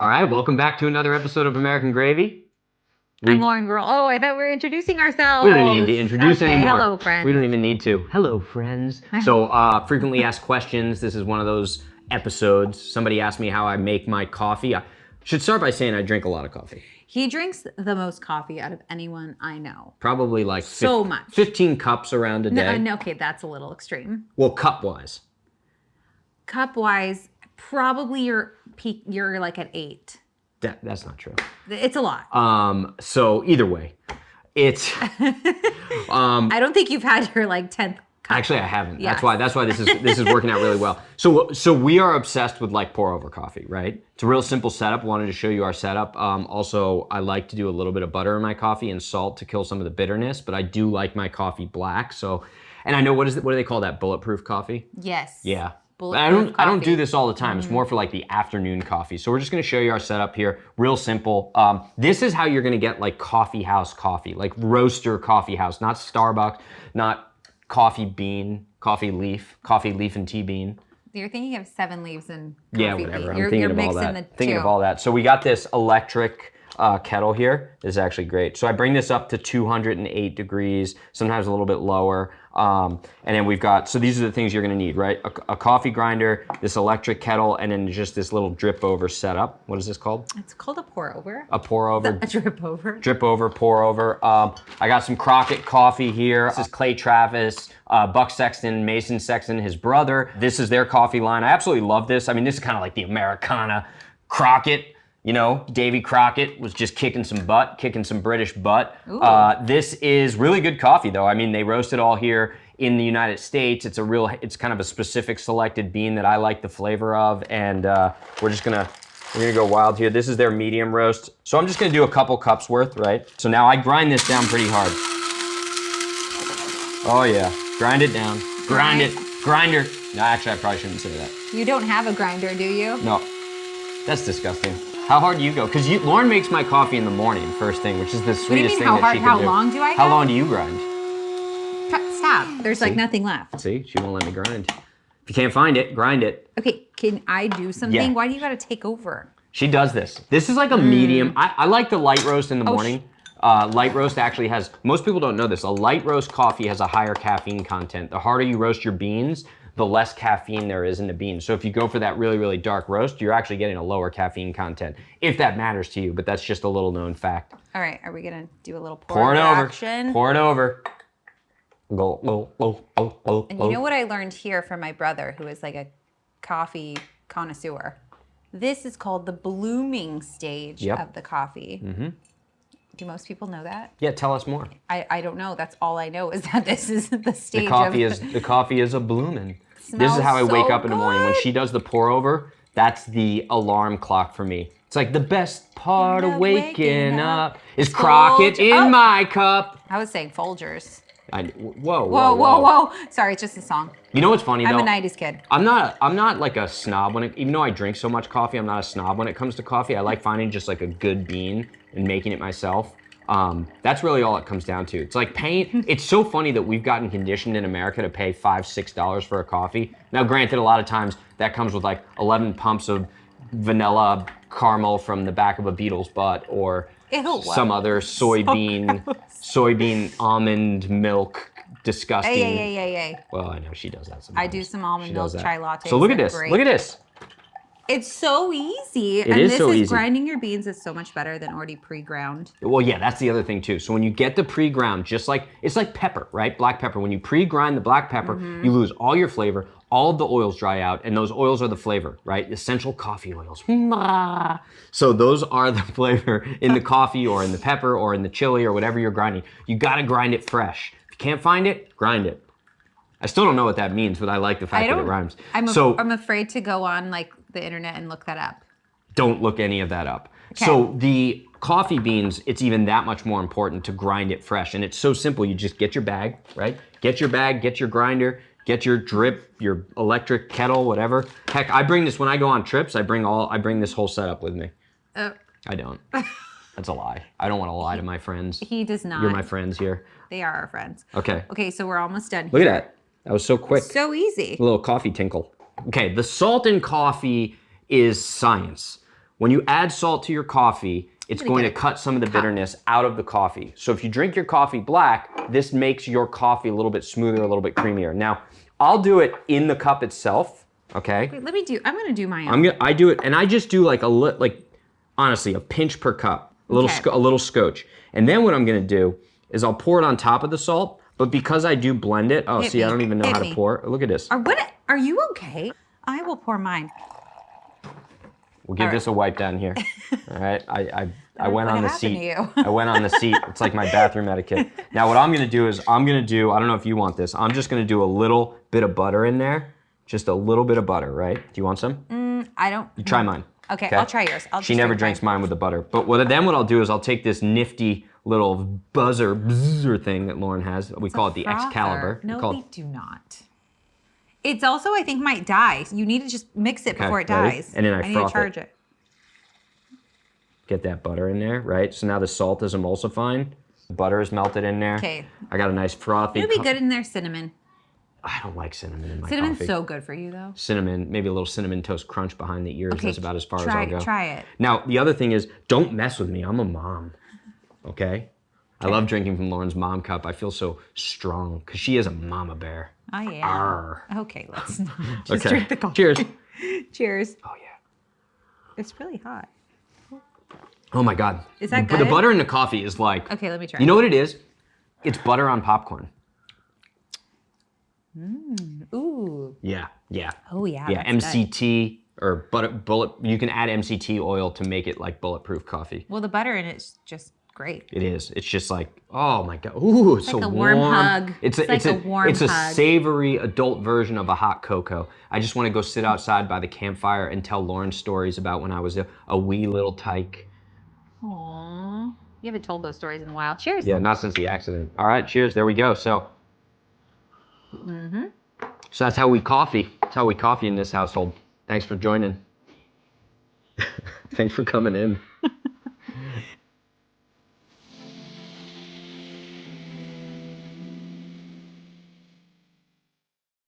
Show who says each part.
Speaker 1: All right, welcome back to another episode of American Gravy.
Speaker 2: I'm Lauren Gruel. Oh, I thought we were introducing ourselves.
Speaker 1: We don't even need to introduce anymore.
Speaker 2: Hello, friends.
Speaker 1: We don't even need to. Hello, friends. So, frequently asked questions. This is one of those episodes. Somebody asked me how I make my coffee. I should start by saying I drink a lot of coffee.
Speaker 2: He drinks the most coffee out of anyone I know.
Speaker 1: Probably like
Speaker 2: so much.
Speaker 1: 15 cups around a day.
Speaker 2: No, okay, that's a little extreme.
Speaker 1: Well, cup-wise.
Speaker 2: Cup-wise, probably you're like at 8.
Speaker 1: That's not true.
Speaker 2: It's a lot.
Speaker 1: So either way, it's.
Speaker 2: I don't think you've had your like 10th cup.
Speaker 1: Actually, I haven't.
Speaker 2: Yes.
Speaker 1: That's why this is working out really well. So we are obsessed with like pour over coffee, right? It's a real simple setup. Wanted to show you our setup. Also, I like to do a little bit of butter in my coffee and salt to kill some of the bitterness, but I do like my coffee black. So, and I know what do they call that? Bulletproof coffee?
Speaker 2: Yes.
Speaker 1: Yeah. I don't do this all the time. It's more for like the afternoon coffee. So we're just gonna show you our setup here, real simple. This is how you're gonna get like coffee house coffee, like roaster coffee house, not Starbucks, not coffee bean, coffee leaf and tea bean.
Speaker 2: You're thinking of 7 leaves and coffee
Speaker 1: Yeah, whatever.
Speaker 2: bean.
Speaker 1: I'm thinking of all that. Thinking of all that. So we got this electric kettle here. This is actually great. So I bring this up to 208 degrees, sometimes a little bit lower. And then we've got, so these are the things you're gonna need, right? A coffee grinder, this electric kettle, and then just this little drip over setup. What is this called?
Speaker 2: It's called a pour over.
Speaker 1: A pour over.
Speaker 2: A drip over.
Speaker 1: Drip over, pour over. I got some Crockett Coffee here. This is Clay Travis, Buck Sexton, Mason Sexton, his brother. This is their coffee line. I absolutely love this. I mean, this is kind of like the Americana Crockett. You know, Davy Crockett was just kicking some British butt. This is really good coffee, though. I mean, they roast it all here in the United States. It's kind of a specific selected bean that I like the flavor of, and we're gonna go wild here. This is their medium roast. So I'm just gonna do a couple cups worth, right? So now I grind this down pretty hard. Oh yeah, grind it down. Grinder. No, actually, I probably shouldn't say that.
Speaker 2: You don't have a grinder, do you?
Speaker 1: No, that's disgusting. How hard do you go? Because Lauren makes my coffee in the morning, first thing, which is the sweetest thing that she can do.
Speaker 2: How long do I go?
Speaker 1: How long do you grind?
Speaker 2: Stop. There's like nothing left.
Speaker 1: See, she won't let me grind. If you can't find it, grind it.
Speaker 2: Okay, can I do something?
Speaker 1: Yeah.
Speaker 2: Why do you gotta take over?
Speaker 1: She does this. This is like a medium. I like the light roast in the morning. Light roast actually has, most people don't know this, a light roast coffee has a higher caffeine content. The harder you roast your beans, the less caffeine there is in the beans. So if you go for that really, really dark roast, you're actually getting a lower caffeine content, if that matters to you, but that's just a little known fact.
Speaker 2: All right, are we gonna do a little
Speaker 1: pour it over
Speaker 2: action?
Speaker 1: Pour it over. Go.
Speaker 2: And you know what I learned here from my brother, who is like a coffee connoisseur? This is called the blooming stage of the coffee. Mm-hmm. Do most people know that?
Speaker 1: Yeah, tell us more.
Speaker 2: I don't know. That's all I know is that this is the stage
Speaker 1: the coffee is a bloomin'. This is how I wake up in the morning. When she does the pour over, that's the alarm clock for me. It's like the best part of waking up is Crockett in my cup.
Speaker 2: I was saying Folgers.
Speaker 1: Whoa.
Speaker 2: Sorry, it's just a song.
Speaker 1: You know what's funny though?
Speaker 2: I'm a 90s kid.
Speaker 1: I'm not like a snob even though I drink so much coffee, I'm not a snob when it comes to coffee. I like finding just like a good bean and making it myself. That's really all it comes down to. It's like paying, it's so funny that we've gotten conditioned in America to pay $5-6 for a coffee. Now granted, a lot of times that comes with like 11 pumps of vanilla caramel from the back of a beetle's butt or some other soybean almond milk disgusting.
Speaker 2: Hey.
Speaker 1: Well, I know she does that sometimes.
Speaker 2: I do some almond milk chai lattes.
Speaker 1: So look at this.
Speaker 2: Great.
Speaker 1: Look at this.
Speaker 2: It's so easy.
Speaker 1: It is so easy.
Speaker 2: Grinding your beans is so much better than already pre-ground.
Speaker 1: Well, yeah, that's the other thing too. So when you get the pre-ground, just like, it's like pepper, right? Black pepper. When you pre-grind the black pepper, you lose all your flavor, all of the oils dry out, and those oils are the flavor, right? Essential coffee oils. So those are the flavor in the coffee or in the pepper or in the chili or whatever you're grinding. You gotta grind it fresh. If you can't find it, grind it. I still don't know what that means, but I like the fact that it rhymes.
Speaker 2: I'm afraid to go on like the internet and look that up.
Speaker 1: Don't look any of that up.
Speaker 2: Okay.
Speaker 1: So the coffee beans, it's even that much more important to grind it fresh. And it's so simple. You just get your bag, right? Get your bag, get your grinder, get your drip, your electric kettle, whatever. Heck, I bring this when I go on trips. I bring this whole setup with me. I don't. That's a lie. I don't want to lie to my friends.
Speaker 2: He does not.
Speaker 1: You're my friends here.
Speaker 2: They are our friends.
Speaker 1: Okay.
Speaker 2: Okay, so we're almost done.
Speaker 1: Look at that. That was so quick.
Speaker 2: So easy.
Speaker 1: A little coffee tinkle. Okay, the salt in coffee is science. when you add salt to your coffee, it's going to cut some of the bitterness out of the coffee. So if you drink your coffee black, this makes your coffee a little bit smoother, a little bit creamier. Now, I'll do it in the cup itself, okay?
Speaker 2: Wait, I'm gonna do my own.
Speaker 1: I do it, and I just do like honestly, a pinch per cup, a little scotch. And then what I'm gonna do is I'll pour it on top of the salt, but because I do blend it, I don't even know how to pour. Look at this.
Speaker 2: Are you okay? I will pour mine.
Speaker 1: We'll give this a wipe down here. All right, I went on the seat. I went on the seat. It's like my bathroom etiquette. Now what I'm gonna do is I don't know if you want this. I'm just gonna do a little bit of butter in there. Just a little bit of butter, right? Do you want some?
Speaker 2: I don't.
Speaker 1: You try mine.
Speaker 2: Okay, I'll try yours.
Speaker 1: She never drinks mine with the butter. But what I'll do is I'll take this nifty little buzzer thing that Lauren has. We call it the Excalibur.
Speaker 2: No, we do not. It's also, I think, might die. You need to just mix it before it dies.
Speaker 1: And then I
Speaker 2: need to charge it.
Speaker 1: Get that butter in there, right? So now the salt is emulsifying. The butter is melted in there.
Speaker 2: Okay.
Speaker 1: I got a nice frothy.
Speaker 2: It would be good in there, cinnamon.
Speaker 1: I don't like cinnamon in my
Speaker 2: Cinnamon's
Speaker 1: coffee.
Speaker 2: so good for you, though.
Speaker 1: Cinnamon, maybe a little cinnamon toast crunch behind the ears. That's about as far as I'll go.
Speaker 2: Try it.
Speaker 1: Now, the other thing is, don't mess with me. I'm a mom, okay? I love drinking from Lauren's mom cup. I feel so strong because she is a mama bear.
Speaker 2: I am.
Speaker 1: Arr.
Speaker 2: Okay, let's not. Just drink the coffee.
Speaker 1: Cheers.
Speaker 2: Cheers.
Speaker 1: Oh, yeah.
Speaker 2: It's really hot.
Speaker 1: Oh, my God.
Speaker 2: Is that good?
Speaker 1: The butter in the coffee is like...
Speaker 2: Okay, let me try.
Speaker 1: You know what it is? It's butter on popcorn.
Speaker 2: Ooh.
Speaker 1: Yeah.
Speaker 2: Oh, yeah.
Speaker 1: Yeah, MCT or bullet. You can add MCT oil to make it like bulletproof coffee.
Speaker 2: Well, the butter in it's just great.
Speaker 1: It is. It's just like, oh my God. Ooh, it's so
Speaker 2: like a
Speaker 1: warm.
Speaker 2: warm hug.
Speaker 1: It's
Speaker 2: like a warm
Speaker 1: It's a
Speaker 2: hug.
Speaker 1: savory adult version of a hot cocoa. I just want to go sit outside by the campfire and tell Lauren stories about when I was a wee little tyke.
Speaker 2: Aww. You haven't told those stories in a while. Cheers.
Speaker 1: Yeah, not since the accident. All right, cheers. There we go. So. So that's how we coffee. That's how we coffee in this household. Thanks for joining. Thanks for coming in.